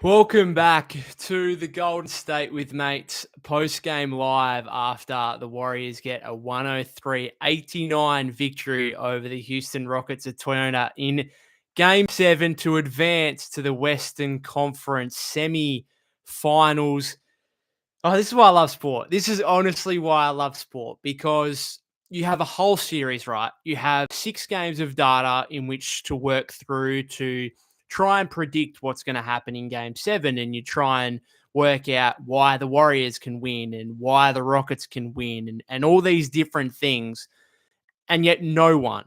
Welcome back to the Golden State with Mates post-game live after the Warriors get a 103-89 victory over the Houston Rockets at Toyota in Game 7 to advance to the Western Conference semi-finals. Oh, this is why I love sport. This is honestly why I love sport, because you have a whole series, right? You have 6 games of data in which to work through to try and predict what's going to happen in game 7, and you try and work out why the Warriors can win and why the Rockets can win and all these different things. And yet no one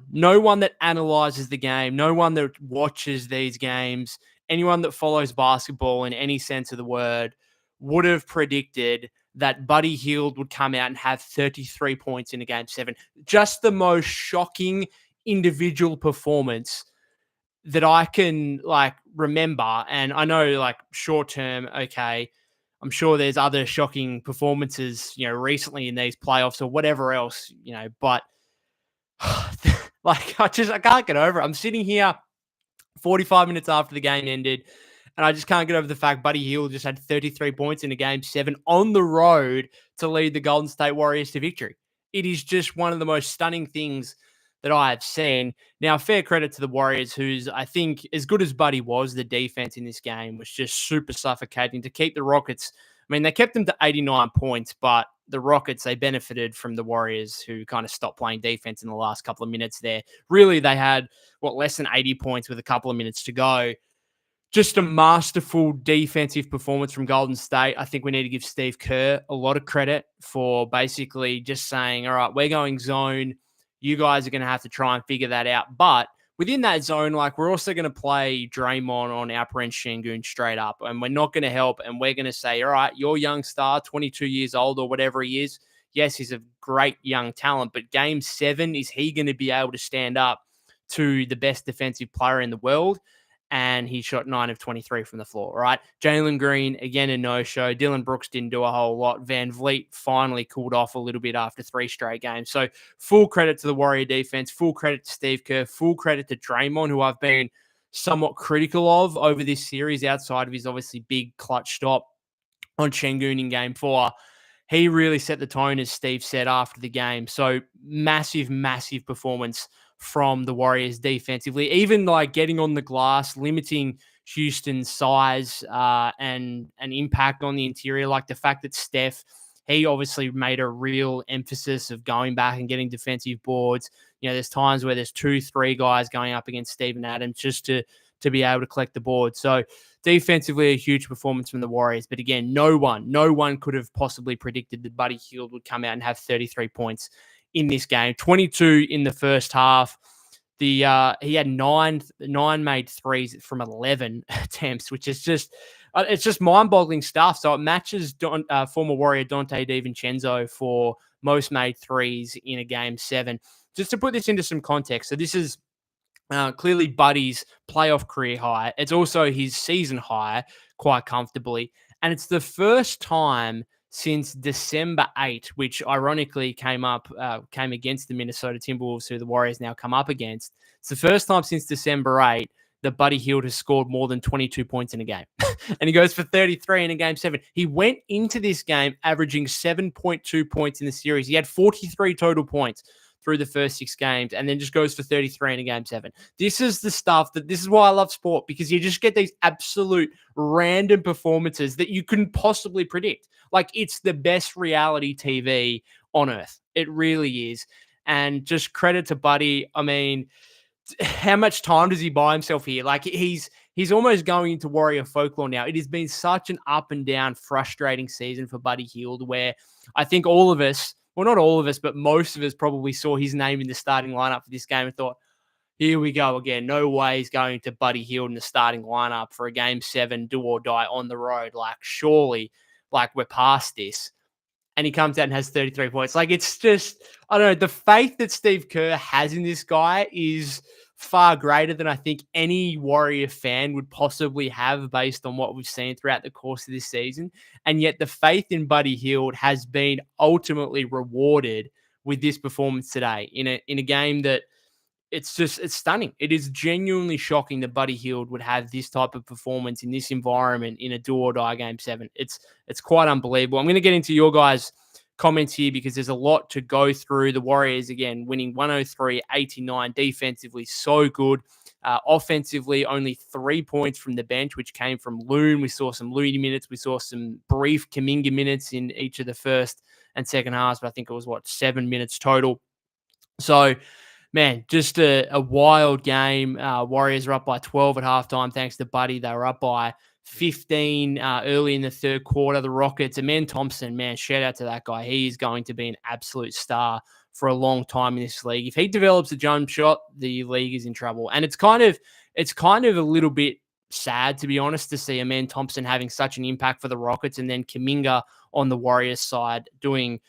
that analyzes the game, no one that watches these games, anyone that follows basketball in any sense of the word would have predicted that Buddy Hield would come out and have 33 points in a game 7. Just the most shocking individual performance that I can remember. And I know short term, okay, I'm sure there's other shocking performances, recently in these playoffs or whatever else, but I can't get over it. I'm sitting here 45 minutes after the game ended, and I just can't get over the fact Buddy Hield just had 33 points in a game 7 on the road to lead the Golden State Warriors to victory. It is just one of the most stunning things that I have seen. Now, fair credit to the Warriors, who's, I think, as good as Buddy was, the defense in this game was just super suffocating to keep the Rockets. I mean, they kept them to 89 points, but the Rockets, they benefited from the Warriors, who kind of stopped playing defense in the last couple of minutes there. Really, they had, less than 80 points with a couple of minutes to go. Just a masterful defensive performance from Golden State. I think we need to give Steve Kerr a lot of credit for basically just saying, all right, we're going zone. You guys are going to have to try and figure that out. But within that zone, we're also going to play Draymond on Alperen Şengün straight up, and we're not going to help. And we're going to say, all right, your young star, 22 years old or whatever he is. Yes, he's a great young talent, but game 7, is he going to be able to stand up to the best defensive player in the world? And he shot 9 of 23 from the floor, right? Jalen Green, again, a no-show. Dylan Brooks didn't do a whole lot. Van Vliet finally cooled off a little bit after 3 straight games. So full credit to the Warrior defense, full credit to Steve Kerr, full credit to Draymond, who I've been somewhat critical of over this series outside of his obviously big clutch stop on Şengün in game 4. He really set the tone, as Steve said after the game. So massive, massive performance from the Warriors defensively, even getting on the glass, limiting Houston's size and an impact on the interior. Like the fact that Steph, he obviously made a real emphasis of going back and getting defensive boards. There's times where there's 2-3 guys going up against Steven Adams just to be able to collect the board. So defensively, a huge performance from the Warriors. But again, no one could have possibly predicted that Buddy Hield would come out and have 33 points in this game. 22 in the first half. He had nine made threes from 11 attempts, which is just it's just mind-boggling stuff. So it matches former Warrior Dante DiVincenzo for most made threes in a game 7. Just to put this into some context, so this is clearly Buddy's playoff career high. It's also his season high quite comfortably. And it's the first time since December 8, which ironically came against the Minnesota Timberwolves, who the Warriors now come up against. It's the first time since December 8 that Buddy Hield has scored more than 22 points in a game. And he goes for 33 in a game 7. He went into this game averaging 7.2 points in the series. He had 43 total points through the first 6 games, and then just goes for 33 in a game 7. This is the stuff this is why I love sport, because you just get these absolute random performances that you couldn't possibly predict. It's the best reality TV on earth. It really is. And just credit to Buddy. I mean, how much time does he buy himself here? He's almost going into Warrior folklore now. It has been such an up and down, frustrating season for Buddy Hield, where I think all of us, well, not all of us, but most of us probably saw his name in the starting lineup for this game and thought, here we go again. No way he's going to Buddy Hield in the starting lineup for a game 7 do or die on the road. Surely, we're past this. And he comes out and has 33 points. It's just, I don't know, the faith that Steve Kerr has in this guy is far greater than I think any Warrior fan would possibly have based on what we've seen throughout the course of this season. And yet the faith in Buddy Hield has been ultimately rewarded with this performance today in a game that it's stunning. It is genuinely shocking that Buddy Hield would have this type of performance in this environment in a do or die game 7. It's quite unbelievable. I'm going to get into your guys' comments here because there's a lot to go through. The Warriors, again, winning 103-89, defensively so good. Offensively, only 3 points from the bench, which came from Loon. We saw some Looney minutes. We saw some brief Kuminga minutes in each of the first and second halves, but I think it was, 7 minutes total. So, man, just a wild game. Warriors are up by 12 at halftime thanks to Buddy. They were up by 15 early in the third quarter. The Rockets, Amen Thompson, man, shout out to that guy. He is going to be an absolute star for a long time in this league. If he develops a jump shot, the league is in trouble. And it's kind of a little bit sad, to be honest, to see Amen Thompson having such an impact for the Rockets and then Kuminga on the Warriors side doing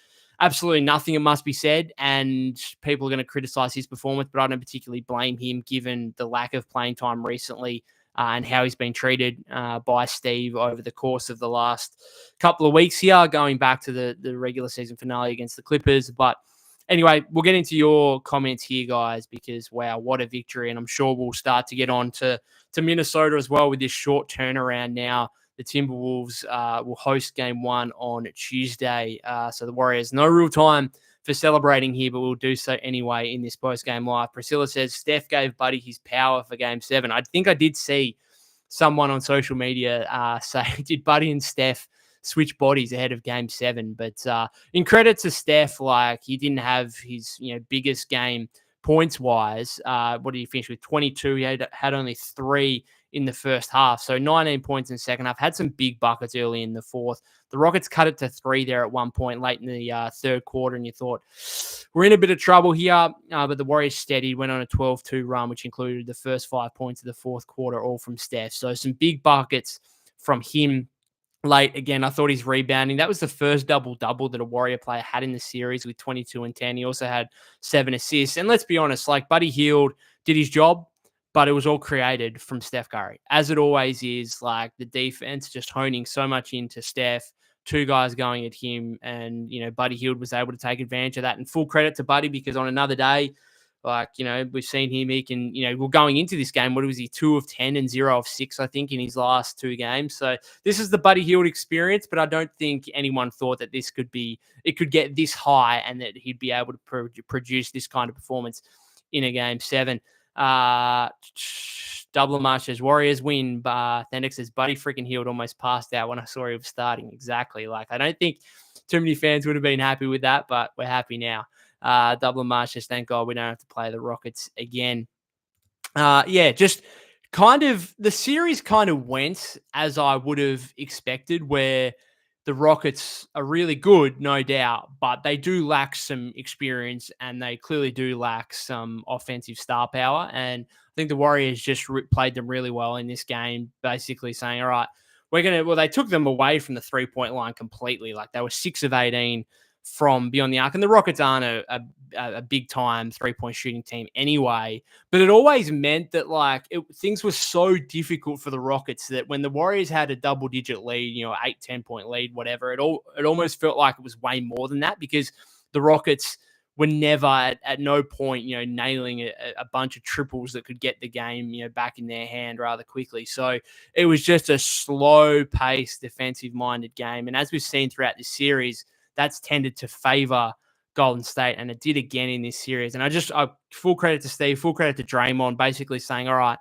absolutely nothing, it must be said, and people are going to criticize his performance, but I don't particularly blame him given the lack of playing time recently and how he's been treated by Steve over the course of the last couple of weeks here, going back to the regular season finale against the Clippers. But anyway, we'll get into your comments here, guys, because, wow, what a victory, and I'm sure we'll start to get on to Minnesota as well with this short turnaround now. The Timberwolves will host game 1 on Tuesday. So the Warriors, no real time for celebrating here, but we'll do so anyway in this post-game live. Priscilla says Steph gave Buddy his power for game 7. I think I did see someone on social media say, did Buddy and Steph switch bodies ahead of game 7? But in credit to Steph, like, he didn't have his biggest game points-wise. What did he finish with? 22. He had only 3 in the first half. So 19 points in the second half. Had some big buckets early in the fourth. The Rockets cut it to 3 there at one point late in the third quarter, and you thought, we're in a bit of trouble here. But the Warriors steadied, went on a 12-2 run, which included the first 5 points of the fourth quarter, all from Steph. So some big buckets from him late. Again, I thought his rebounding, that was the first double-double that a Warrior player had in the series with 22 and 10. He also had 7 assists. And let's be honest, like, Buddy Hield did his job, but it was all created from Steph Curry, as it always is. Like, the defense just honing so much into Steph, 2 guys going at him, and, Buddy Hield was able to take advantage of that. And full credit to Buddy, because on another day, like, we've seen him, he can, we're going into this game, what was he, 2 of 10 and 0 of 6, I think, in his last 2 games. So this is the Buddy Hield experience, but I don't think anyone thought that it could get this high and that he'd be able to produce this kind of performance in a game 7. Double March says Warriors win, but Thendix says Buddy freaking Hield almost passed out when I saw he was starting. Exactly. Like, I don't think too many fans would have been happy with that, but we're happy now. Double March says thank God we don't have to play the Rockets again. Just kind of the series kind of went as I would have expected, where the Rockets are really good, no doubt, but they do lack some experience and they clearly do lack some offensive star power. And I think the Warriors just played them really well in this game, basically saying, all right, they took them away from the 3-point line completely. Like, they were 6 of 18 from beyond the arc. And the Rockets aren't a big-time 3-point shooting team anyway. But it always meant that, like, things were so difficult for the Rockets that when the Warriors had a double-digit lead, 8, 10-point lead, whatever, it almost felt like it was way more than that, because the Rockets were never at no point, nailing a bunch of triples that could get the game, back in their hand rather quickly. So it was just a slow-paced, defensive-minded game. And as we've seen throughout this series, that's tended to favor Golden State, and it did again in this series. And I full credit to Steve, full credit to Draymond, basically saying, all right,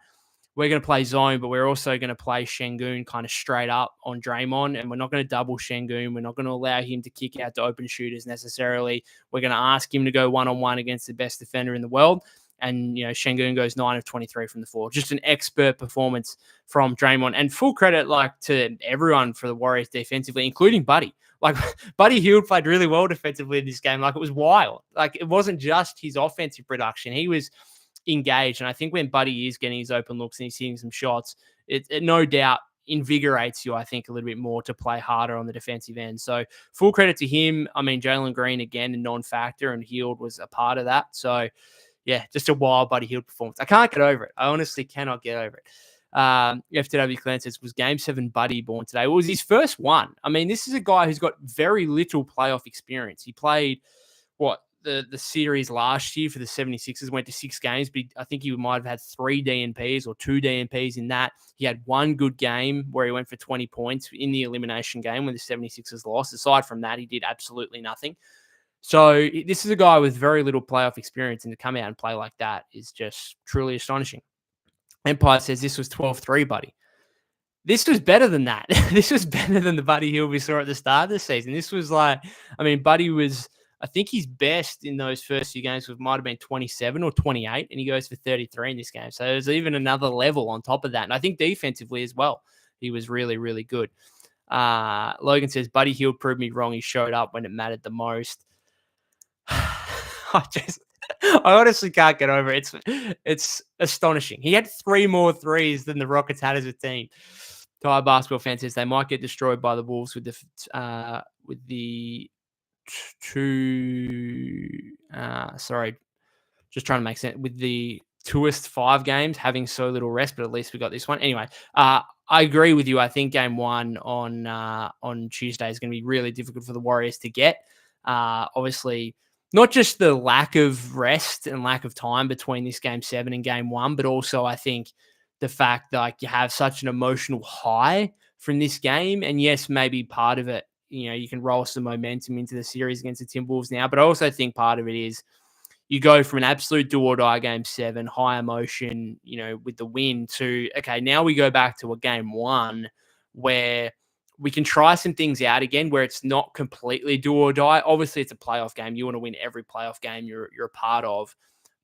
we're going to play zone, but we're also going to play Şengün kind of straight up on Draymond, and we're not going to double Şengün. We're not going to allow him to kick out to open shooters necessarily. We're going to ask him to go one-on-one against the best defender in the world. And, Şengün goes 9 of 23 from the floor. Just an expert performance from Draymond. And full credit, like, to everyone for the Warriors defensively, including Buddy. Like, Buddy Hield played really well defensively in this game. Like, it was wild. Like, it wasn't just his offensive production. He was engaged. And I think when Buddy is getting his open looks and he's hitting some shots, it no doubt invigorates you, I think, a little bit more to play harder on the defensive end. So full credit to him. I mean, Jalen Green, again, a non-factor, and Hield was a part of that. So, yeah, just a wild Buddy Hield performance. I can't get over it. I honestly cannot get over it. FTW Clan says, was Game 7 Buddy born today? It was his first one. I mean, this is a guy who's got very little playoff experience. He played, the series last year for the 76ers went to 6 games, but I think he might have had 3 DNPs or 2 DNPs in that. He had one good game where he went for 20 points in the elimination game when the 76ers lost. Aside from that, he did absolutely nothing. So this is a guy with very little playoff experience, and to come out and play like that is just truly astonishing. Empire says this was 12-3, buddy. This was better than that. This was better than the Buddy Hield we saw at the start of the season. This was like, I mean, Buddy was, I think his best in those first few games might have been 27 or 28, and he goes for 33 in this game. So there's even another level on top of that. And I think defensively as well, he was really, really good. Logan says, Buddy Hield proved me wrong. He showed up when it mattered the most. I honestly can't get over it. It's astonishing. He had 3 more threes than the Rockets had as a team. Thai basketball fan says they might get destroyed by the Wolves with the just trying to make sense with the 5 games having so little rest, but at least we got this one. Anyway, I agree with you. I think game 1 on Tuesday is going to be really difficult for the Warriors to get. Obviously, not just the lack of rest and lack of time between this game 7 and game 1, but also I think the fact that like you have such an emotional high from this game. And yes, maybe part of it, you can roll some momentum into the series against the Timberwolves now, but I also think part of it is you go from an absolute do or die game 7, high emotion, with the win to, okay, now we go back to a game 1 where we can try some things out again where it's not completely do or die. Obviously, it's a playoff game. You want to win every playoff game you're a part of.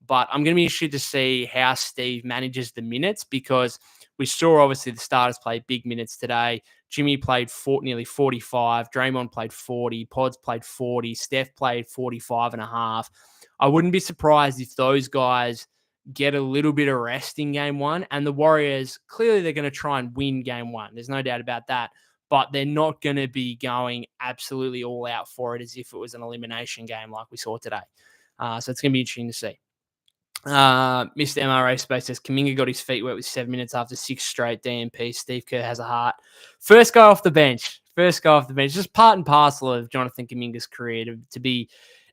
But I'm going to be interested to see how Steve manages the minutes, because we saw obviously the starters play big minutes today. Jimmy played nearly 45. Draymond played 40. Pods played 40. Steph played 45 and a half. I wouldn't be surprised if those guys get a little bit of rest in game 1. And the Warriors, clearly they're going to try and win game 1. There's no doubt about that. But they're not going to be going absolutely all out for it as if it was an elimination game like we saw today. So it's going to be interesting to see. Mr. MRA Space says Kuminga got his feet wet with 7 minutes after 6 straight DNP. Steve Kerr has a heart. First guy off the bench. Just part and parcel of Jonathan Kuminga's career to be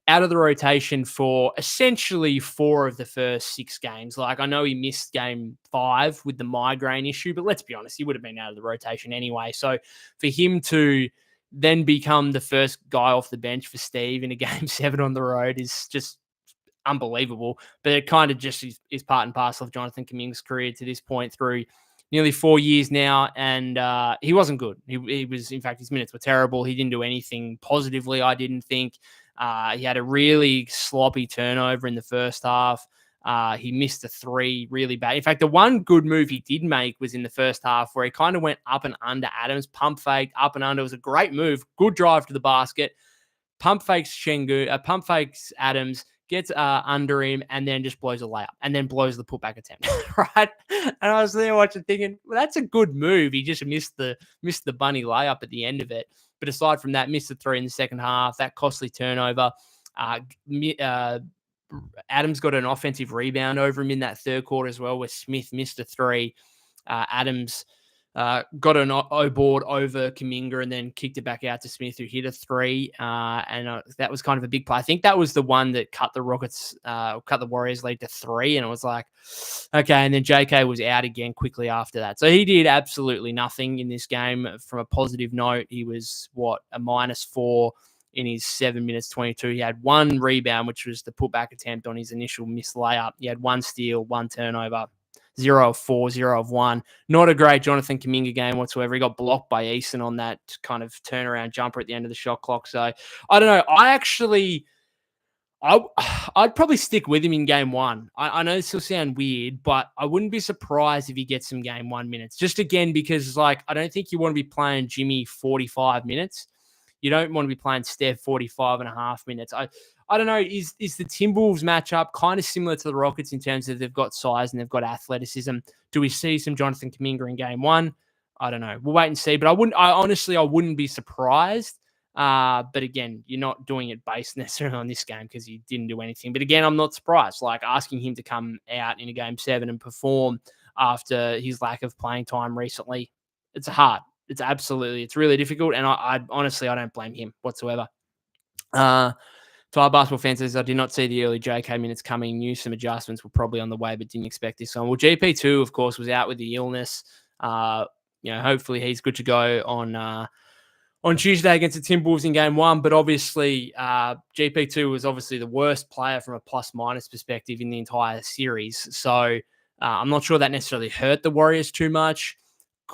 out of the rotation for essentially 4 of the first 6 games. Like, I know he missed game 5 with the migraine issue, but let's be honest, he would have been out of the rotation anyway. So for him to then become the first guy off the bench for Steve in a game 7 on the road is just unbelievable. But it kind of just is part and parcel of Jonathan Kuminga's career to this point through nearly 4 years now. And he wasn't good. He was, in fact, his minutes were terrible. He didn't do anything positively, I didn't think. He had a really sloppy turnover in the first half. He missed a 3 really bad. In fact, the one good move he did make was in the first half where he kind of went up and under Adams, pump fake, up and under. It was a great move. Good drive to the basket. Pump fakes Adams, gets under him, and then just blows a layup, and then blows the putback attempt, right? And I was there watching thinking, well, that's a good move. He just missed the bunny layup at the end of it. But aside from that, missed the 3 in the second half, that costly turnover. Adams got an offensive rebound over him in that third quarter as well, where Smith missed a 3. Adams got an O-board over Kuminga and then kicked it back out to Smith, who hit a 3. And that was kind of a big play. I think that was the one that cut the Warriors lead to 3. And it was like, okay. And then JK was out again quickly after that. So he did absolutely nothing in this game. From a positive note, he was a -4 in his 7 minutes 22. He had 1 rebound, which was the putback attempt on his initial missed layup. He had 1 steal, 1 turnover. 0 of 4, 0 of 1. Not a great Jonathan Kuminga game whatsoever. He got blocked by Eason on that kind of turnaround jumper at the end of the shot clock. So I don't know. I'd probably stick with him in game 1. I know this will sound weird, but I wouldn't be surprised if he gets some game 1 minutes. Just again, because I don't think you want to be playing Jimmy 45 minutes. You don't want to be playing Steph 45 and a half minutes. I don't know, is the Timberwolves matchup kind of similar to the Rockets in terms of they've got size and they've got athleticism? Do we see some Jonathan Kuminga in game 1? I don't know. We'll wait and see. But I wouldn't be surprised. But again, you're not doing it based necessarily on this game because he didn't do anything. But again, I'm not surprised. Like, asking him to come out in a game 7 and perform after his lack of playing time recently, it's hard. It's really difficult. And I honestly, I don't blame him whatsoever. to our basketball fans, as I did not see the early JK minutes coming. Knew some adjustments were probably on the way, but didn't expect this one. Well, GP2, of course, was out with the illness. Hopefully he's good to go on Tuesday against the Timberwolves in game one. But obviously, GP2 was obviously the worst player from a plus-minus perspective in the entire series. So I'm not sure that necessarily hurt the Warriors too much.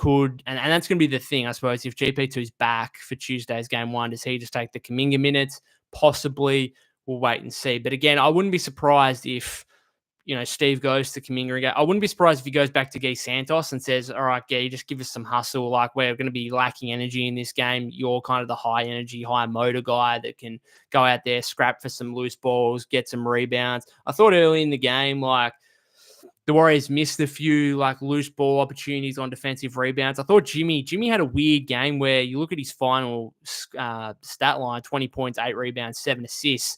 And that's going to be the thing, I suppose, if GP2 is back for Tuesday's game one, does he just take the Kuminga minutes? Possibly. We'll wait and see. But again, I wouldn't be surprised if, Steve goes to Kuminga again. I wouldn't be surprised if he goes back to Guy Santos and says, all right, Guy, just give us some hustle. Like, we're going to be lacking energy in this game. You're kind of the high energy, high motor guy that can go out there, scrap for some loose balls, get some rebounds. I thought early in the game, the Warriors missed a few loose ball opportunities on defensive rebounds. I thought Jimmy had a weird game where you look at his final stat line, 20 points, 8 rebounds, 7 assists,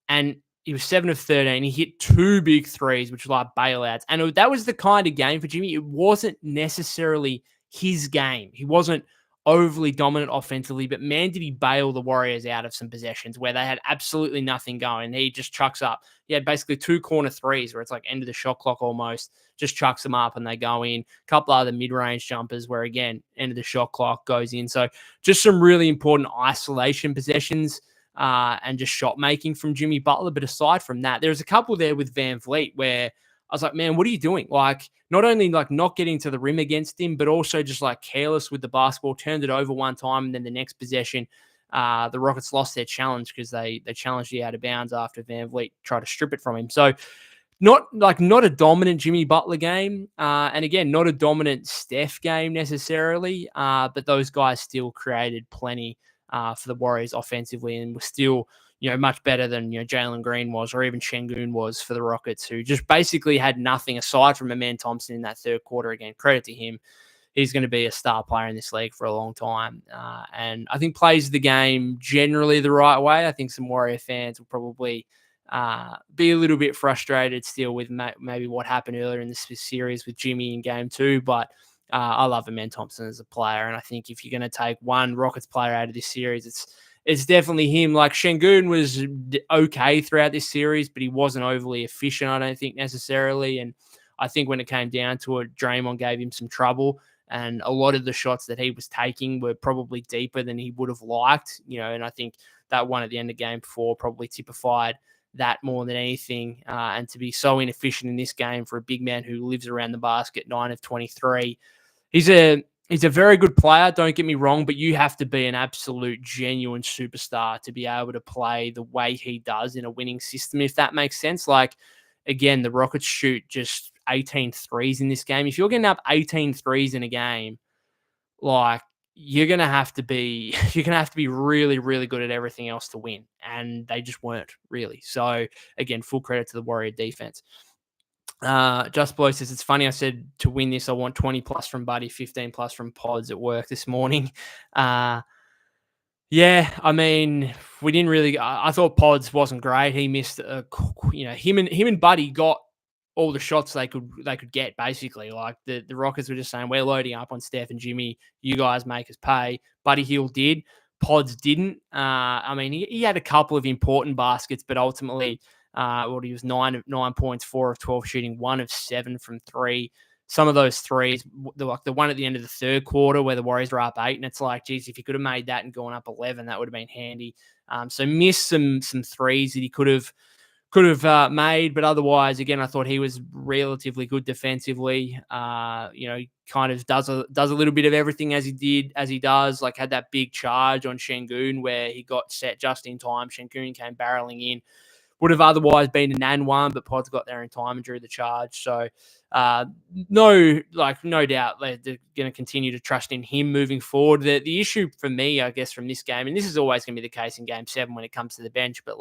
and he was 7 of 13. He hit 2 big threes, which were like bailouts. And that was the kind of game for Jimmy. It wasn't necessarily his game. He wasn't overly dominant offensively, but man, did he bail the Warriors out of some possessions where they had absolutely nothing going. He just chucks up. He had basically 2 corner threes where it's like end of the shot clock almost, just chucks them up and they go in. A couple other mid-range jumpers where, again, end of the shot clock goes in. So just some really important isolation possessions and just shot making from Jimmy Butler. But aside from that, there's a couple there with Van Vliet where I was like, man, what are you doing? Not only not getting to the rim against him, but also just careless with the basketball, turned it over one time, and then the next possession, the Rockets lost their challenge because they challenged the out of bounds after Van Vliet tried to strip it from him. So not a dominant Jimmy Butler game, and again, not a dominant Steph game necessarily, but those guys still created plenty for the Warriors offensively and were still much better than Jalen Green was, or even Şengün was for the Rockets, who just basically had nothing aside from Amen Thompson in that third quarter. Again, credit to him. He's going to be a star player in this league for a long time. And I think plays the game generally the right way. I think some Warrior fans will probably be a little bit frustrated still with maybe what happened earlier in this series with Jimmy in game 2. But I love Amen Thompson as a player. And I think if you're going to take one Rockets player out of this series, it's definitely him. Şengün was okay throughout this series, but he wasn't overly efficient, I don't think, necessarily. And I think when it came down to it, Draymond gave him some trouble. And a lot of the shots that he was taking were probably deeper than he would have liked, and I think that one at the end of game 4 probably typified that more than anything. And to be so inefficient in this game for a big man who lives around the basket, 9 of 23, he's a very good player, don't get me wrong, but you have to be an absolute genuine superstar to be able to play the way he does in a winning system, if that makes sense. Again, the Rockets shoot just 18 threes in this game. If you're getting up 18 threes in a game, you're going to have to be really, really good at everything else to win. And they just weren't really. So again, full credit to the Warrior defense. Just Blow says, it's funny I said to win this, I want 20 plus from Buddy, 15 plus from Pods at work this morning. Yeah, I mean, we didn't really. I thought Pods wasn't great. He missed, him and Buddy got all the shots they could get basically. The Rockets were just saying, we're loading up on Steph and Jimmy. You guys make us pay. Buddy Hield did. Pods didn't. I mean, he had a couple of important baskets, but ultimately, he was 9 points, 4 of 12 shooting, 1 of 7 from 3. Some of those threes, the one at the end of the third quarter where the Warriors were up 8, and it's like, geez, if he could have made that and gone up 11, that would have been handy. So missed some threes that he could have made, but otherwise, again, I thought he was relatively good defensively. Kind of does a little bit of everything as he does. Had that big charge on Şengün where he got set just in time. Şengün came barreling in. Would have otherwise been an and one, but Pods got there in time and drew the charge. So, no doubt they're going to continue to trust in him moving forward. The issue for me, I guess, from this game, and this is always going to be the case in Game 7 when it comes to the bench, but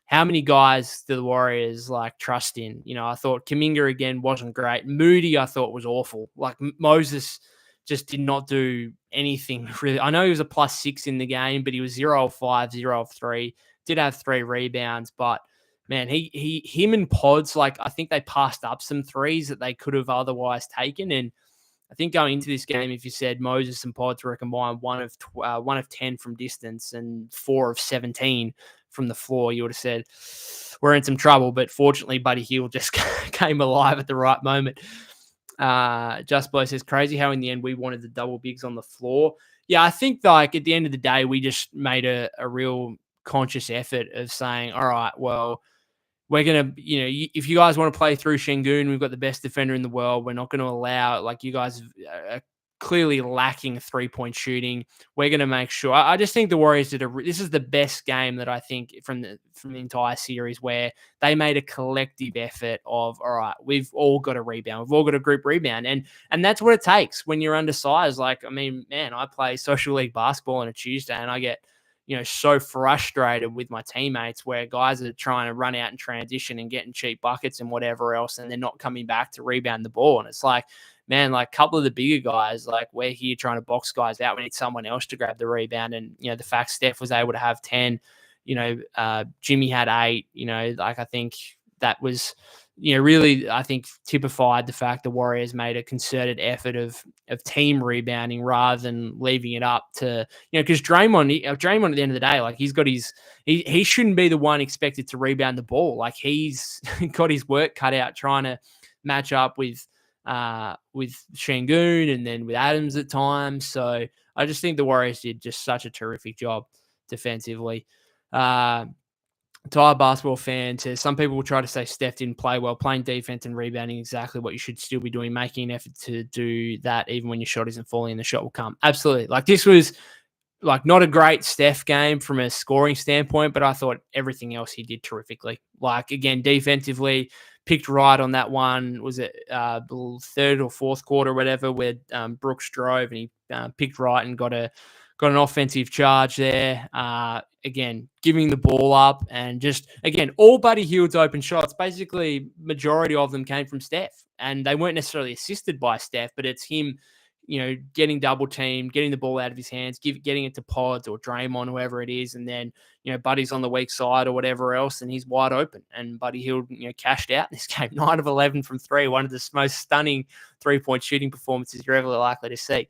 how many guys do the Warriors trust in? I thought Kuminga again wasn't great. Moody, I thought was awful. Moses just did not do anything really. I know he was a +6 in the game, but he was 0 of 5, 0 of 3. Did have 3 rebounds, but man, him and Pods, I think they passed up some threes that they could have otherwise taken. And I think going into this game, if you said Moses and Pods were combined 1 of 10 from distance and 4 of 17 from the floor, you would have said we're in some trouble. But fortunately, Buddy Hield just came alive at the right moment. Just Blow says, crazy how in the end we wanted the double bigs on the floor. Yeah, I think like at the end of the day, we just made a real conscious effort of saying, all right, well, we're going to, if you guys want to play through Şengün, we've got the best defender in the world. We're not going to allow, like, you guys are clearly lacking 3-point shooting. We're going to make sure. I just think the Warriors this is the best game that I think from the entire series, where they made a collective effort of, all right, we've all got a rebound. We've all got a group rebound. And that's what it takes when you're undersized. Like, I mean, man, I play social league basketball on a Tuesday and I get, so frustrated with my teammates where guys are trying to run out and transition and getting cheap buckets and whatever else, and they're not coming back to rebound the ball. And it's like, man, like a couple of the bigger guys, like we're here trying to box guys out. We need someone else to grab the rebound. And, the fact Steph was able to have 10, Jimmy had 8, like I think that was, really, I think typified the fact the Warriors made a concerted effort of team rebounding rather than leaving it up to, because Draymond at the end of the day, like he's got he shouldn't be the one expected to rebound the ball. Like he's got his work cut out trying to match up with Şengün and then with Adams at times. So I just think the Warriors did just such a terrific job defensively. Tired basketball fan says, some people will try to say Steph didn't play well. Playing defense and rebounding exactly what you should still be doing, making an effort to do that even when your shot isn't falling and the shot will come. Absolutely. Like this was like not a great Steph game from a scoring standpoint, but I thought everything else he did terrifically. Like again, defensively, picked right on that one. Was it third or fourth quarter, or whatever, where Brooks drove and he picked right and got an offensive charge there. Again, giving the ball up and just, again, all Buddy Hield's open shots, basically majority of them came from Steph. And they weren't necessarily assisted by Steph, but it's him, getting double teamed, getting the ball out of his hands, getting it to Pods or Draymond, whoever it is. And then, Buddy's on the weak side or whatever else, and he's wide open. And Buddy Hield, cashed out in this game, 9 of 11 from 3, one of the most stunning 3-point shooting performances you're ever likely to see.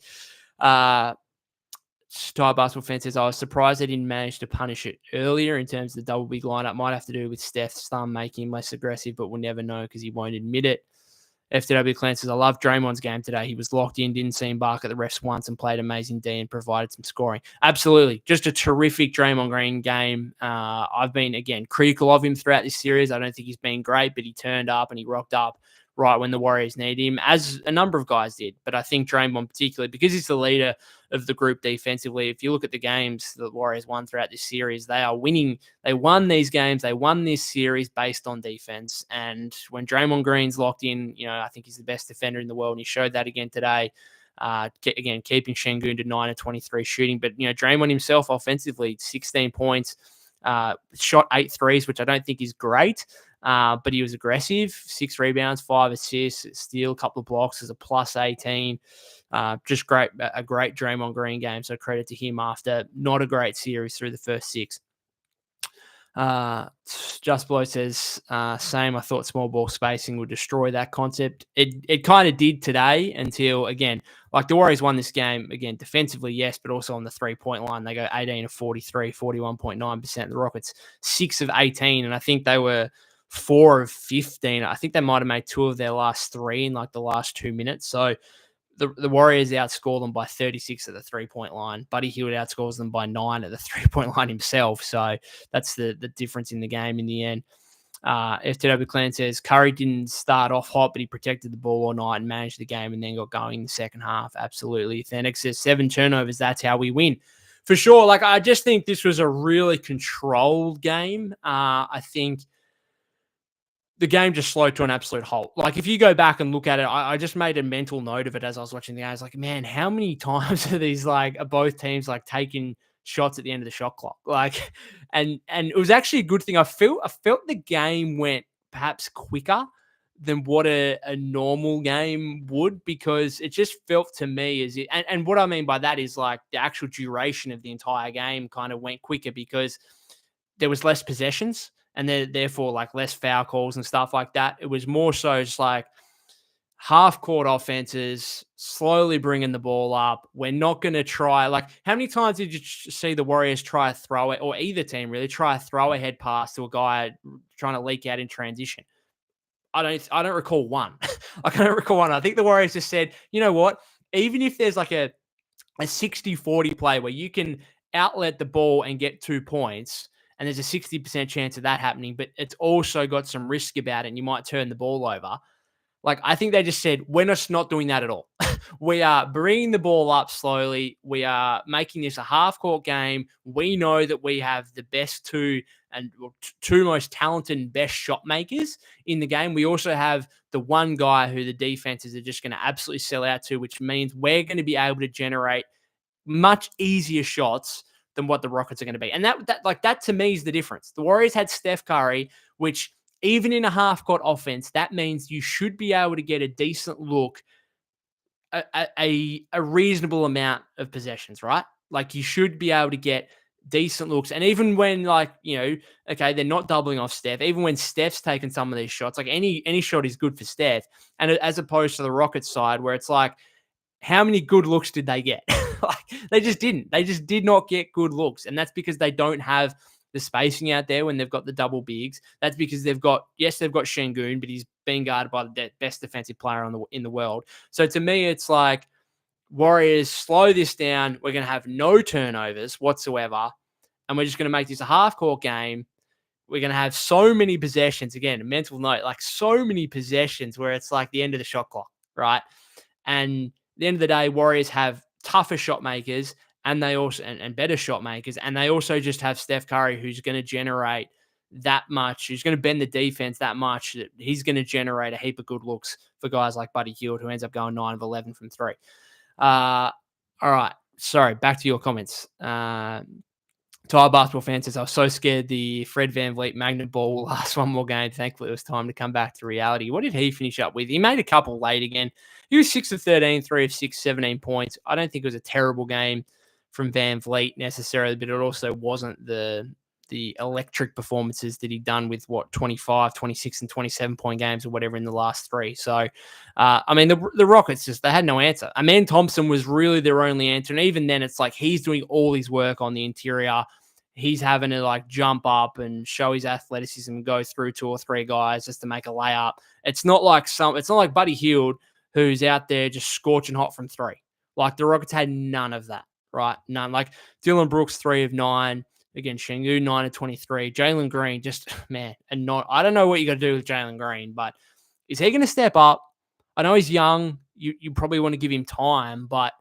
Star Basketball fan says, I was surprised they didn't manage to punish it earlier in terms of the double big lineup. Might have to do with Steph's thumb making him less aggressive, but we'll never know because he won't admit it. FTW Clan says, I love Draymond's game today. He was locked in, didn't see him bark at the refs once, and played amazing D and provided some scoring. Absolutely. Just a terrific Draymond Green game. I've been, again, critical of him throughout this series. I don't think he's been great, but he turned up and he rocked up right when the Warriors need him, as a number of guys did. But I think Draymond particularly, because he's the leader of the group defensively, if you look at the games the Warriors won throughout this series, they are winning. They won these games. They won this series based on defense. And when Draymond Green's locked in, I think he's the best defender in the world. And he showed that again today. Again, keeping Şengün to 9 of 23 shooting. But, Draymond himself offensively, 16 points, shot 8 threes, which I don't think is great. But he was aggressive, 6 rebounds, 5 assists, steal, a couple of blocks as a plus 18. Just great, a great Draymond Green game. So credit to him after not a great series through the first 6. Just Below says, same. I thought small ball spacing would destroy that concept. It kind of did today until, again, like the Warriors won this game, again, defensively, yes, but also on the 3-point line. They go 18 of 43, 41.9%. The Rockets, 6 of 18. And I think they were 4 of 15. I think they might have made 2 of their last 3 in like the last 2 minutes. So the Warriors outscore them by 36 at the 3-point line. Buddy Hield outscores them by 9 at the 3-point line himself. So that's the difference in the game in the end. FTW Clan says, Curry didn't start off hot, but he protected the ball all night and managed the game and then got going in the second half. Absolutely. Thanex says, 7 turnovers. That's how we win. For sure. Like, I just think this was a really controlled game. I think the game just slowed to an absolute halt. Like, if you go back and look at it, I just made a mental note of it as I was watching the game. I was like, man, how many times are these, like, are both teams, like, taking shots at the end of the shot clock? Like, and it was actually a good thing. I felt the game went perhaps quicker than what a normal game would, because it just felt to me as it, and what I mean by that is, like, the actual duration of the entire game kind of went quicker because there was less possessions and therefore like less foul calls and stuff like that. It was more so just like half-court offenses, slowly bringing the ball up. We're not going to try, like, how many times did you see the Warriors try to throw it, or either team really try to throw a head pass to a guy trying to leak out in transition? I don't recall one. Like, I don't recall one. I think the Warriors just said, you know what? Even if there's like a 60-40 play where you can outlet the ball and get 2 points, and there's a 60% chance of that happening, but it's also got some risk about it, and you might turn the ball over. Like, I think they just said, we're just not doing that at all. We are bringing the ball up slowly. We are making this a half-court game. We know that we have the best two most talented and best shot makers in the game. We also have the one guy who the defenses are just going to absolutely sell out to, which means we're going to be able to generate much easier shots than what the Rockets are going to be. And that to me is the difference. The Warriors had Steph Curry, which even in a half-court offense, that means you should be able to get a decent look, a reasonable amount of possessions, right? Like, you should be able to get decent looks. And even when, like, okay, they're not doubling off Steph, even when Steph's taken some of these shots, like any shot is good for Steph. And as opposed to the Rockets side, where it's like, how many good looks did they get? Like, they just didn't. They just did not get good looks. And that's because they don't have the spacing out there when they've got the double bigs. That's because they've got Şengün, but he's being guarded by the best defensive player in the world. So to me, it's like, Warriors, slow this down. We're going to have no turnovers whatsoever. And we're just going to make this a half-court game. We're going to have so many possessions. Again, a mental note, like, so many possessions where it's like the end of the shot clock, right? And at the end of the day, Warriors have tougher shot makers, and they also and better shot makers, and they also just have Steph Curry, who's going to generate that much, who's going to bend the defense that much that he's going to generate a heap of good looks for guys like Buddy Hield, who ends up going 9 of 11 from 3. All right, sorry, back to your comments. To our basketball fans, says, I was so scared the Fred VanVleet magnet ball will last one more game. Thankfully, it was time to come back to reality. What did he finish up with? He made a couple late again. He was 6 of 13, 3 of 6, 17 points. I don't think it was a terrible game from VanVleet necessarily, but it also wasn't the electric performances that he'd done with 25, 26, and 27 point games or whatever in the last 3. So, I mean, the Rockets they had no answer. Amen Thompson was really their only answer. And even then, it's like he's doing all his work on the interior. He's having to, like, jump up and show his athleticism and go through 2 or 3 guys just to make a layup. It's not like Buddy Hield, who's out there just scorching hot from 3. Like, the Rockets had none of that, right? None. Like, Dylan Brooks, 3 of 9. Again, Şengün, 9 of 23. Jalen Green, just, man, and not. I don't know what you got to do with Jalen Green, but is he going to step up? I know he's young. You probably want to give him time, but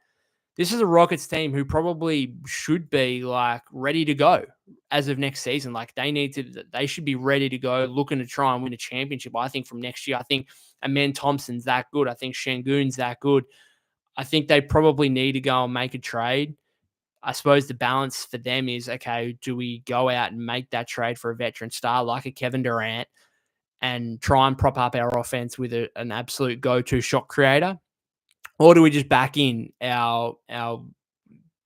this is a Rockets team who probably should be, like, ready to go as of next season. Like, they should be ready to go, looking to try and win a championship. I think from next year, I think Amen Thompson's that good. I think Şengün's that good. I think they probably need to go and make a trade. I suppose the balance for them is, okay, do we go out and make that trade for a veteran star like a Kevin Durant and try and prop up our offense with an absolute go-to shot creator? Or do we just back in our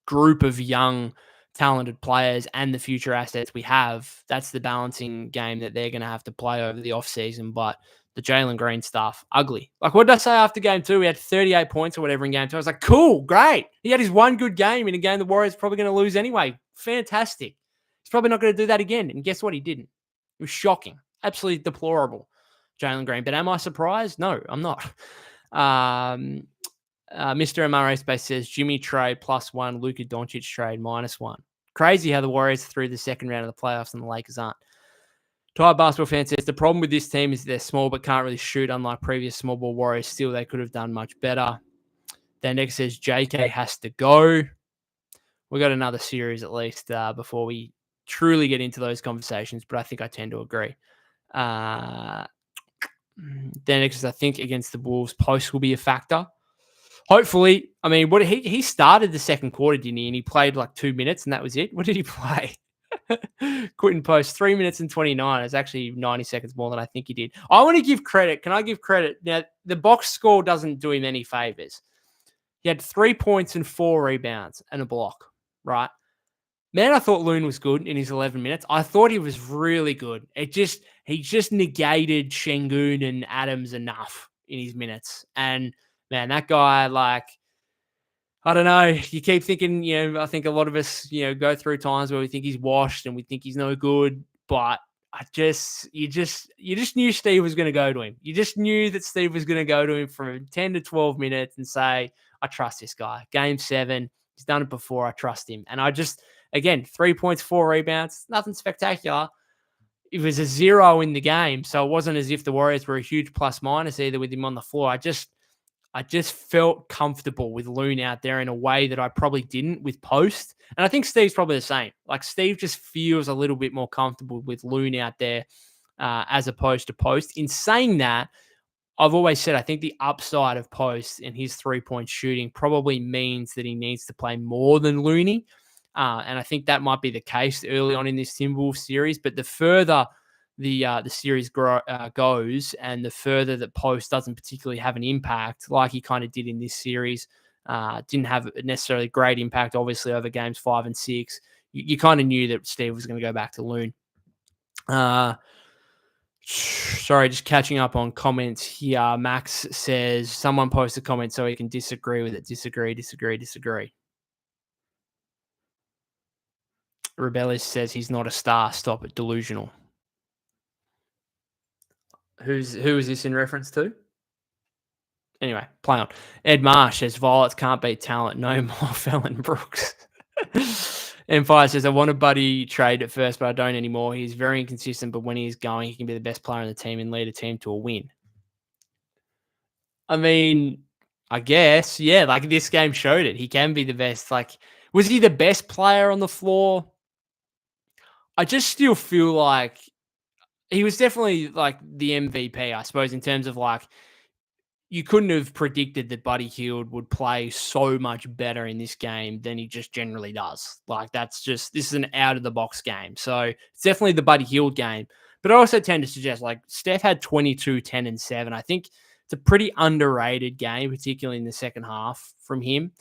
group of young, talented players and the future assets we have? That's the balancing game that they're going to have to play over the offseason. But the Jalen Green stuff, ugly. Like, what did I say after game 2? We had 38 points or whatever in game 2. I was like, cool, great. He had his one good game in a game the Warriors probably going to lose anyway. Fantastic. He's probably not going to do that again. And guess what? He didn't. It was shocking. Absolutely deplorable, Jalen Green. But am I surprised? No, I'm not. Mr. MRA Space says, Jimmy trade +1, Luka Doncic trade -1. Crazy how the Warriors are through the second round of the playoffs and the Lakers aren't. Ty Basketball Fan says, the problem with this team is they're small but can't really shoot, unlike previous small ball Warriors. Still, they could have done much better. Then next says, JK has to go. We got another series at least before we truly get into those conversations, but I think I tend to agree. Then next says, I think against the Wolves, post will be a factor. Hopefully. I mean, what he started the second quarter, didn't he? And he played like 2 minutes and that was it. What did he play? Quitting post 3 minutes and 29. It's actually 90 seconds more than I think he did. I want to give credit. Can I give credit? Now, the box score doesn't do him any favors. He had 3 points and 4 rebounds and a block, right? Man, I thought Loon was good in his 11 minutes. I thought he was really good. He just negated Şengün and Adams enough in his minutes. And man, that guy, like, I don't know. You keep thinking, I think a lot of us, go through times where we think he's washed and we think he's no good. But you just knew Steve was going to go to him. You just knew that Steve was going to go to him for 10 to 12 minutes and say, I trust this guy. Game 7, he's done it before. I trust him. And again, 3 points, 4 rebounds, nothing spectacular. It was a 0 in the game. So it wasn't as if the Warriors were a huge plus minus either with him on the floor. I just felt comfortable with Loon out there in a way that I probably didn't with Post. And I think Steve's probably the same. Like, Steve just feels a little bit more comfortable with Loon out there as opposed to Post. In saying that, I've always said I think the upside of Post and his 3-point shooting probably means that he needs to play more than Looney. And I think that might be the case early on in this Timberwolves series. But the further the series goes, and the further that Post doesn't particularly have an impact, like he kind of did in this series, didn't have necessarily great impact, obviously, over games 5 and 6. You kind of knew that Steve was going to go back to Loon. Sorry, just catching up on comments here. Max says someone post a comment so he can disagree with it. Disagree. Rebellious says he's not a star. Stop it. Delusional. Who is this in reference to? Anyway, play on. Ed Marsh says Violets can't beat talent. No more Felon Brooks. Empire says I want a Buddy trade at first, but I don't anymore. He's very inconsistent, but when he's going, he can be the best player on the team and lead a team to a win. I mean, I guess, yeah, like this game showed it. He can be the best. Like, was he the best player on the floor? I just still feel like he was definitely like the MVP, I suppose, in terms of like, you couldn't have predicted that Buddy Hield would play so much better in this game than he just generally does. Like, this is an out of the box game. So it's definitely the Buddy Hield game. But I also tend to suggest, like, Steph had 22, 10, and 7. I think it's a pretty underrated game, particularly in the second half from him.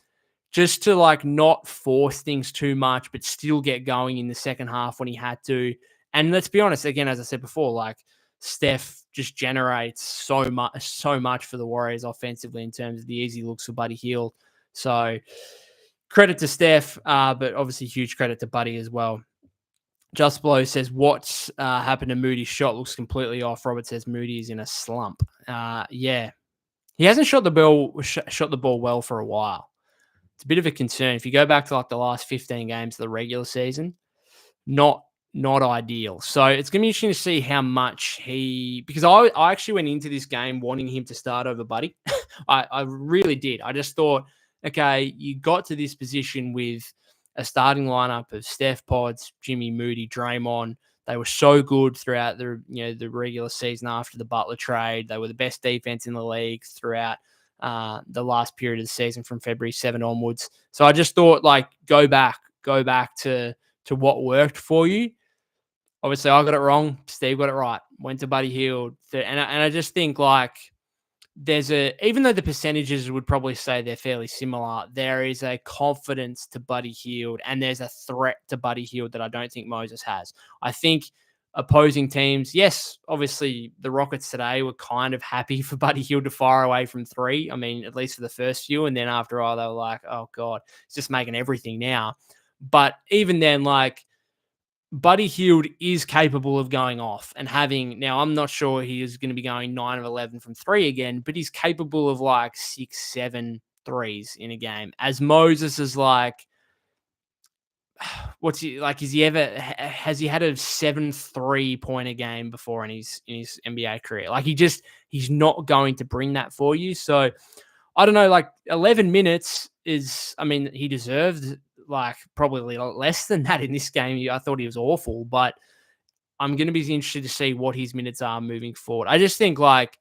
Just to, like, not force things too much, but still get going in the second half when he had to. And let's be honest, again, as I said before, like, Steph just generates so much for the Warriors offensively in terms of the easy looks for Buddy Hield. So credit to Steph, but obviously huge credit to Buddy as well. Just Blow says, what's happened to Moody's shot? Looks completely off. Robert says Moody is in a slump. Yeah. He hasn't shot the ball well for a while. It's a bit of a concern. If you go back to like the last 15 games of the regular season, not ideal. So it's going to be interesting to see how much because I actually went into this game wanting him to start over Buddy. I really did. I just thought, okay, you got to this position with a starting lineup of Steph, Pods, Jimmy, Moody, Draymond. They were so good throughout the regular season after the Butler trade. They were the best defense in the league throughout the last period of the season from February 7 onwards. So I just thought, like, go back to what worked for you. Obviously, I got it wrong. Steve got it right. Went to Buddy Hield. And I just think, like, even though the percentages would probably say they're fairly similar, there is a confidence to Buddy Hield and there's a threat to Buddy Hield that I don't think Moses has. I think opposing teams, yes, obviously the Rockets today were kind of happy for Buddy Hield to fire away from 3. I mean, at least for the first few. And then after all, they were like, oh God, it's just making everything now. But even then, like, Buddy Hield is capable of going off and now I'm not sure he is going to be going 9 of 11 from 3 again, but he's capable of like 6, 7 threes in a game. As Moses is like, has he had a 7 3-pointer game before in his NBA career? Like, he's not going to bring that for you. So I don't know, like 11 minutes he deserved like probably less than that in this game. I thought he was awful, but I'm going to be interested to see what his minutes are moving forward. I just think, like,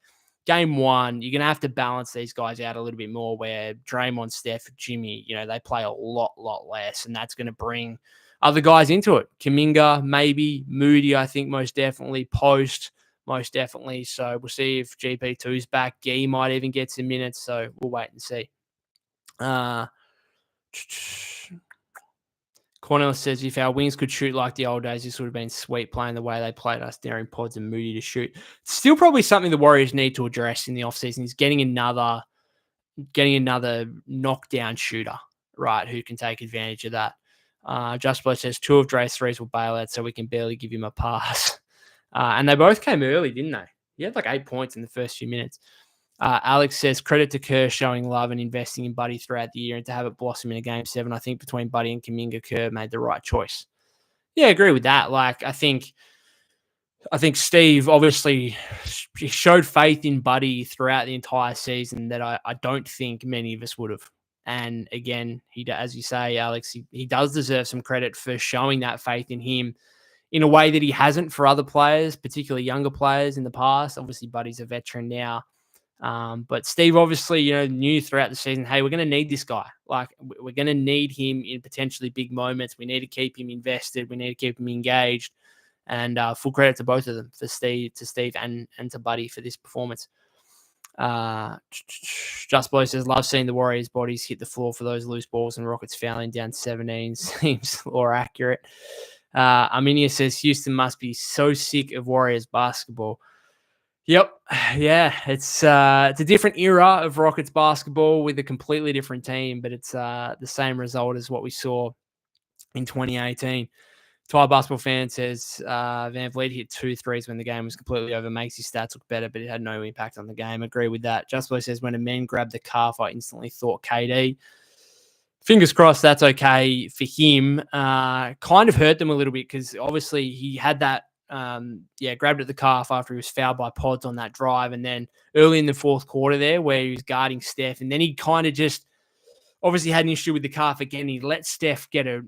game 1, you're going to have to balance these guys out a little bit more, where Draymond, Steph, Jimmy, they play a lot less, and that's going to bring other guys into it. Kuminga, maybe. Moody, I think most definitely. Post, most definitely. So we'll see if GP2's back. Gee might even get some minutes, so we'll wait and see. Cornelius says, if our wings could shoot like the old days, this would have been sweet playing the way they played us, daring Pods and Moody to shoot. Still probably something the Warriors need to address in the offseason is getting another knockdown shooter, right, who can take advantage of that. Just Blow says 2 of Dre's threes will bail out, so we can barely give him a pass. And they both came early, didn't they? He had like 8 points in the first few minutes. Alex says, credit to Kerr showing love and investing in Buddy throughout the year, and to have it blossom in a game 7. I think between Buddy and Kuminga, Kerr made the right choice. Yeah, I agree with that. Like, I think Steve obviously showed faith in Buddy throughout the entire season that I don't think many of us would have. And again, as you say, Alex, he does deserve some credit for showing that faith in him in a way that he hasn't for other players, particularly younger players in the past. Obviously, Buddy's a veteran now. But Steve obviously, knew throughout the season, hey, we're going to need this guy. Like, we're going to need him in potentially big moments. We need to keep him invested. We need to keep him engaged. And full credit to both of them, to Steve and to Buddy for this performance. Just Blow says, love seeing the Warriors' bodies hit the floor for those loose balls and Rockets fouling down 17 seems more accurate. Arminia says, Houston must be so sick of Warriors basketball. Yep. Yeah, it's a different era of Rockets basketball with a completely different team, but it's the same result as what we saw in 2018. Thai basketball fan says Van Vliet hit 2 threes when the game was completely over. Makes his stats look better, but it had no impact on the game. Agree with that. Just Boy says, when a man grabbed the calf, I instantly thought KD. Fingers crossed that's okay for him. Kind of hurt them a little bit because obviously he had that grabbed at the calf after he was fouled by Pods on that drive. And then early in the fourth quarter there where he was guarding Steph, and then he kind of just obviously had an issue with the calf again. He let Steph get a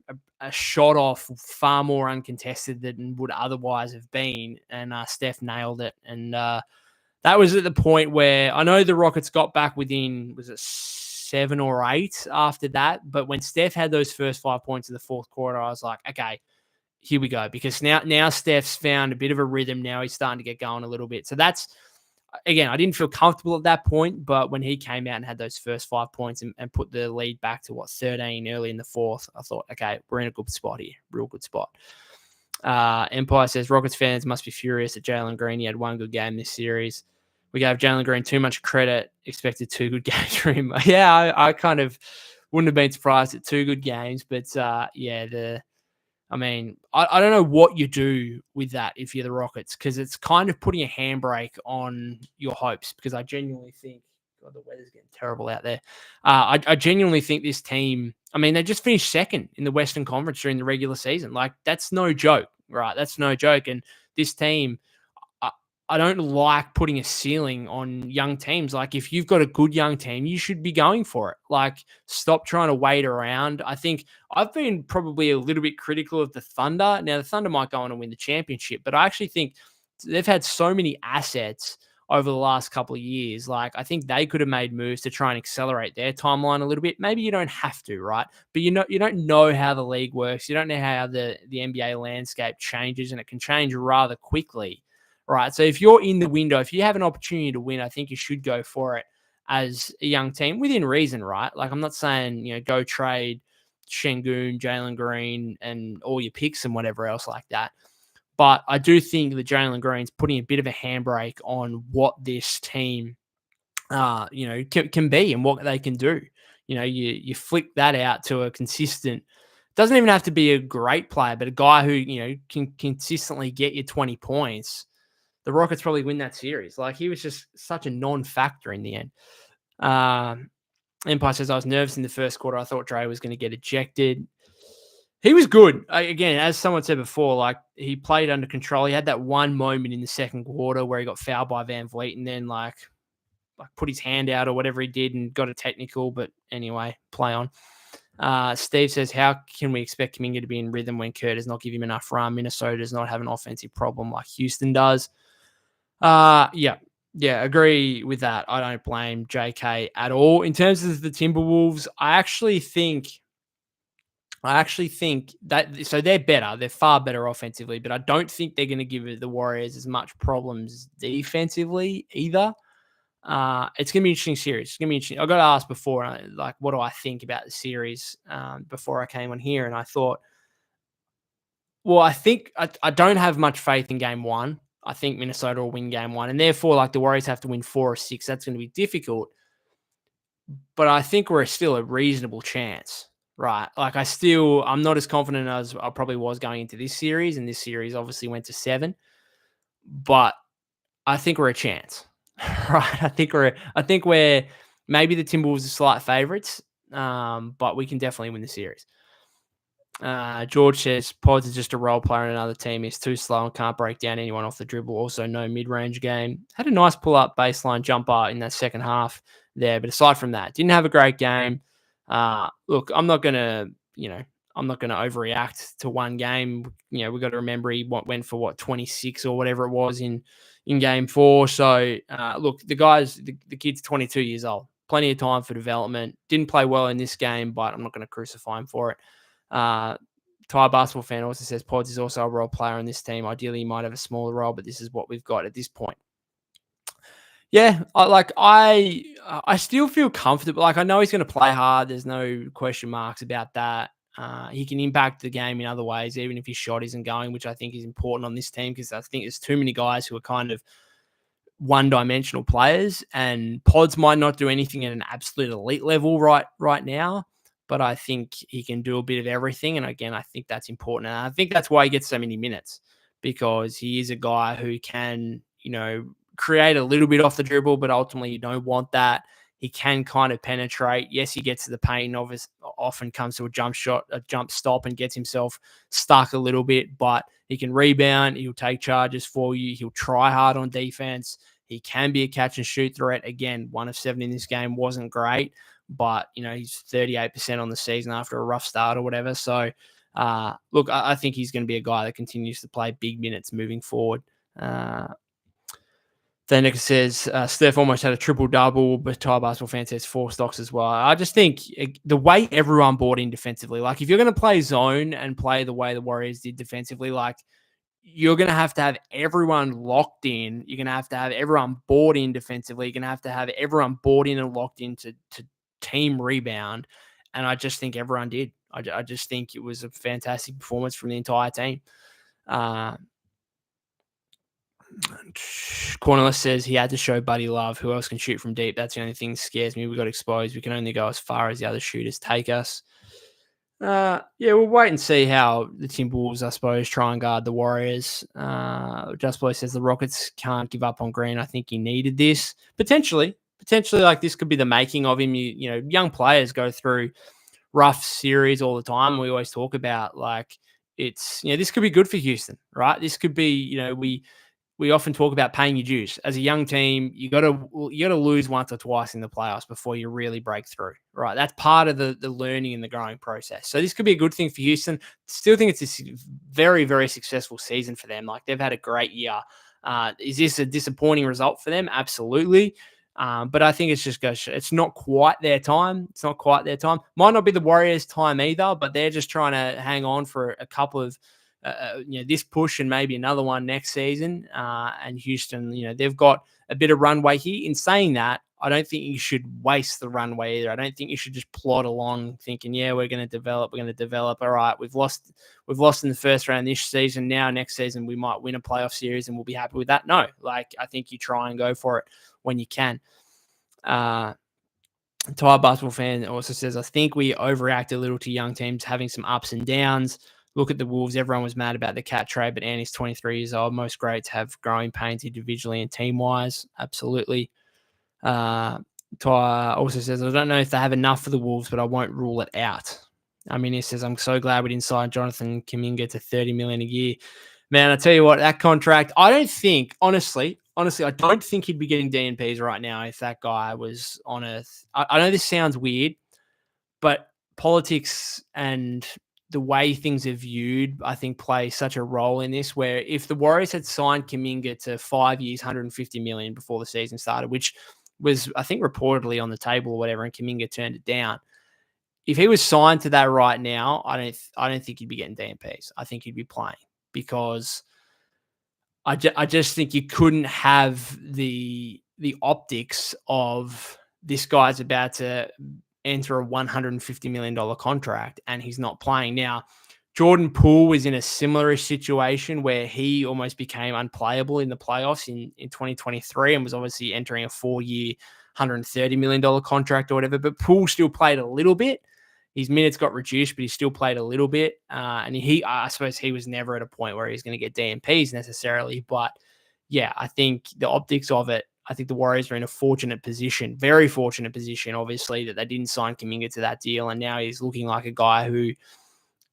shot off far more uncontested than would otherwise have been. And Steph nailed it. And that was at the point where I know the Rockets got back within, was it 7 or 8 after that? But when Steph had those first 5 points in the fourth quarter, I was like, okay, here we go. Because now Steph's found a bit of a rhythm. Now he's starting to get going a little bit. So that's, again, I didn't feel comfortable at that point, but when he came out and had those first 5 points and put the lead back to 13 early in the fourth, I thought, okay, we're in a good spot here. Real good spot. Empire says, Rockets fans must be furious at Jalen Green. He had one good game this series. We gave Jalen Green too much credit, expected 2 good games for him. Yeah, I kind of wouldn't have been surprised at 2 good games, but I don't know what you do with that if you're the Rockets, because it's kind of putting a handbrake on your hopes, because I genuinely think, God, the weather's getting terrible out there. I genuinely think this team, they just finished second in the Western Conference during the regular season. Like, that's no joke, right? That's no joke. And this team, I don't like putting a ceiling on young teams. Like, if you've got a good young team, you should be going for it. Like, stop trying to wait around. I think I've been probably a little bit critical of the Thunder. Now, the Thunder might go on and win the championship, but I actually think they've had so many assets over the last couple of years. Like, I think they could have made moves to try and accelerate their timeline a little bit. Maybe you don't have to, right? But you don't know how the league works. You don't know how the NBA landscape changes, and it can change rather quickly. Right. So if you're in the window, if you have an opportunity to win, I think you should go for it as a young team within reason, right? Like, I'm not saying, go trade Şengün, Jalen Green, and all your picks and whatever else like that. But I do think that Jalen Green's putting a bit of a handbrake on what this team, can be and what they can do. You flick that out to a consistent, doesn't even have to be a great player, but a guy who, can consistently get you 20 points. The Rockets probably win that series. Like, he was just such a non-factor in the end. Empire says, I was nervous in the first quarter. I thought Dre was going to get ejected. He was good. Again, as someone said before, like, he played under control. He had that one moment in the second quarter where he got fouled by Van Vliet and then like put his hand out or whatever he did and got a technical. But anyway, play on. Steve says, how can we expect Kuminga to be in rhythm when Kerr does not give him enough run? Minnesota does not have an offensive problem like Houston does. Agree with that. I don't blame JK at all. In terms of the Timberwolves, I actually think that, so they're better. They're far better offensively, but I don't think they're going to give the Warriors as much problems defensively either. It's going to be an interesting series. It's going to be interesting. I got asked before, like, what do I think about the series before I came on here? And I thought, Well, I think I don't have much faith in game one. I think Minnesota will win game one, and therefore, like the Warriors have to win 4 or 6. That's going to be difficult, but I think we're still a reasonable chance, right? Like I'm not as confident as I probably was going into this series, and this series obviously went to 7, but I think we're a chance, right? I think we're maybe the Timberwolves are slight favorites, but we can definitely win the series. George says Pods is just a role player in another team. He's too slow and can't break down anyone off the dribble. Also, no mid-range game. Had a nice pull-up baseline jumper in that second half there, but aside from that, didn't have a great game. Look, I'm not gonna overreact to one game. We've got to remember he went for 26 or whatever it was in game 4. So look, the kid's 22 years old. Plenty of time for development. Didn't play well in this game, but I'm not going to crucify him for it. Thai basketball fan also says Pods is also a role player in this team. Ideally, he might have a smaller role, but this is what we've got at this point. Yeah, I still feel comfortable. Like I know he's going to play hard. There's no question marks about that. He can impact the game in other ways, even if his shot isn't going, which I think is important on this team because I think there's too many guys who are kind of one-dimensional players, and Pods might not do anything at an absolute elite level right now. But I think he can do a bit of everything. And again, I think that's important. And I think that's why he gets so many minutes because he is a guy who can, create a little bit off the dribble, but ultimately you don't want that. He can kind of penetrate. Yes, he gets to the paint and often comes to a jump shot, a jump stop and gets himself stuck a little bit, but he can rebound. He'll take charges for you. He'll try hard on defense. He can be a catch and shoot threat. Again, 1 of 7 in this game wasn't great, but he's 38% on the season after a rough start or whatever. So look, I think he's going to be a guy that continues to play big minutes moving forward. Then says Steph almost had a triple-double, but Thai basketball fan says 4 stocks as well. I just think the way everyone bought in defensively, like if you're going to play zone and play the way the Warriors did defensively, like you're going to have everyone locked in. You're going to have everyone bought in defensively. You're going to have everyone bought in and locked into team rebound. And I just think everyone did. I just think it was a fantastic performance from the entire team. Cornelius says he had to show Buddy love. Who else can shoot from deep? That's the only thing that scares me. We got exposed. We can only go as far as the other shooters take us. We'll wait and see how the Timberwolves, I suppose, try and guard the Warriors. Just Boy says the Rockets can't give up on Green. I think he needed this. Potentially, like this could be the making of him. Young players go through rough series all the time. We always talk about like it's this could be good for Houston, right? This could be we often talk about paying your dues. As a young team, you got to lose once or twice in the playoffs before you really break through, right? That's part of the learning and the growing process. So this could be a good thing for Houston. Still think it's a very, very successful season for them. Like they've had a great year. Is this a disappointing result for them? Absolutely. But I think it's not quite their time. It's not quite their time. Might not be the Warriors' time either, but they're just trying to hang on for a couple of this push and maybe another one next season. And Houston, they've got a bit of runway here. In saying that, I don't think you should waste the runway either. I don't think you should just plod along thinking, we're going to develop. All right, we've lost in the first round this season. Now next season we might win a playoff series and we'll be happy with that. No, like I think you try and go for it when you can. Thai basketball fan also says, I think we overreact a little to young teams having some ups and downs. Look at the Wolves. Everyone was mad about the Cat trade, but Annie's 23 years old. Most greats have growing pains individually and team-wise. Absolutely. Ty also says, I don't know if they have enough for the Wolves, but I won't rule it out. He says, I'm so glad we didn't sign Jonathan Kuminga to $30 million a year. Man, I tell you what, that contract, I don't think, honestly, I don't think he'd be getting DNPs right now if that guy was on Earth. I know this sounds weird, but politics and the way things are viewed, I think, play such a role in this, where if the Warriors had signed Kuminga to 5 years, $150 million before the season started, which was, I think, reportedly on the table or whatever, and Kuminga turned it down. If he was signed to that right now, I don't think he'd be getting DNPs. I think he'd be playing because I just think you couldn't have the optics of this guy's about to enter a $150 million contract and he's not playing. Now, Jordan Poole was in a similar situation where he almost became unplayable in the playoffs in 2023 and was obviously entering a 4-year, $130 million contract or whatever. But Poole still played a little bit. His minutes got reduced, but he still played a little bit. And I suppose he was never at a point where he's going to get DMPs necessarily. But yeah, I think the optics of it, I think the Warriors are in a fortunate position, very fortunate position, obviously, that they didn't sign Kuminga to that deal. And now he's looking like a guy who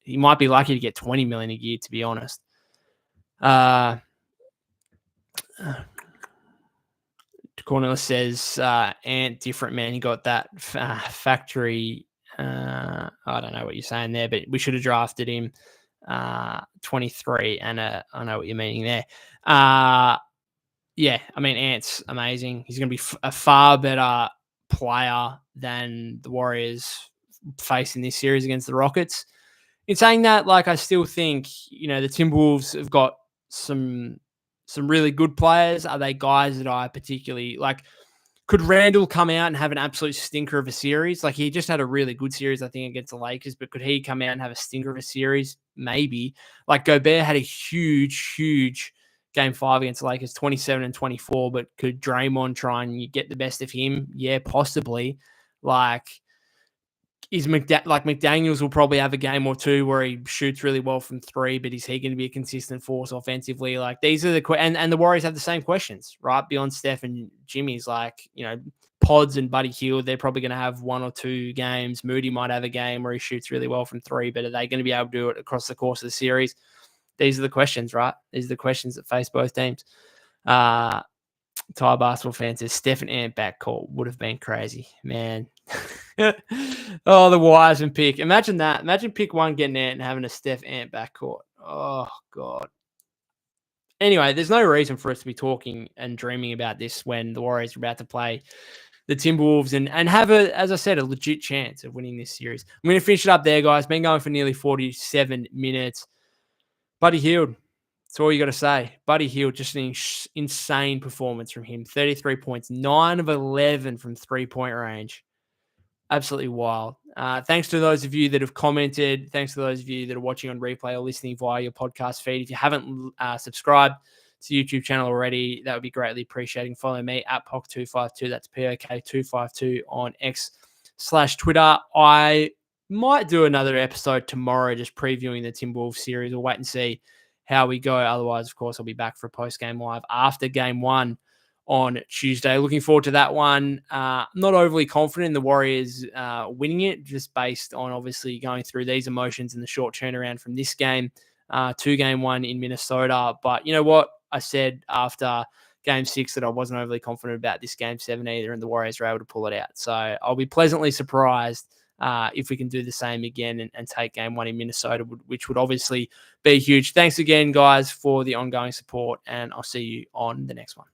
he might be lucky to get $20 million a year, to be honest. Cornelius says, Ant, different man. He got that factory. I don't know what you're saying there, but we should have drafted him 23. And I know what you're meaning there. Yeah, I mean, Ant's amazing. He's going to be a far better player than the Warriors facing this series against the Rockets. In saying that, like, I still think, the Timberwolves have got some really good players. Are they guys that I particularly like? Could Randall come out and have an absolute stinker of a series? Like, he just had a really good series, I think, against the Lakers, but could he come out and have a stinker of a series? Maybe. Like, Gobert had a huge game 5 against the Lakers, 27 and 24, but could Draymond try and get the best of him? Yeah, possibly. Like, McDaniels will probably have a game or two where he shoots really well from 3, but is he going to be a consistent force offensively? Like, these are and the Warriors have the same questions, right? Beyond Steph and Jimmy's, like, Pods and Buddy Hield, they're probably going to have 1 or 2 games. Moody might have a game where he shoots really well from 3, but are they going to be able to do it across the course of the series? These are the questions, right? These are the questions that face both teams. Thai basketball fans says Steph and Ant backcourt would have been crazy, man. Oh, the Wiseman pick. Imagine that. Imagine pick 1 getting Ant and having a Steph Ant backcourt. Oh, God. Anyway, there's no reason for us to be talking and dreaming about this when the Warriors are about to play the Timberwolves and have, as I said, a legit chance of winning this series. I'm going to finish it up there, guys. Been going for nearly 47 minutes. Buddy Hield. That's all you got to say. Buddy Hield, just an insane performance from him. 33 points, 9 of 11 from 3-point range. Absolutely wild. Thanks to those of you that have commented. Thanks to those of you that are watching on replay or listening via your podcast feed. If you haven't subscribed to the YouTube channel already, that would be greatly appreciated. Follow me at POK252. That's POK252 on X/Twitter. I might do another episode tomorrow just previewing the Timberwolves series. We'll wait and see how we go. Otherwise, of course, I'll be back for a post-game live after game 1 on Tuesday. Looking forward to that one. Not overly confident in the Warriors winning it, just based on obviously going through these emotions in the short turnaround from this game to game 1 in Minnesota. But you know what? I said after game 6 that I wasn't overly confident about this game 7 either, and the Warriors were able to pull it out. So I'll be pleasantly surprised if we can do the same again and take game 1 in Minnesota, which would obviously be huge. Thanks again, guys, for the ongoing support, and I'll see you on the next one.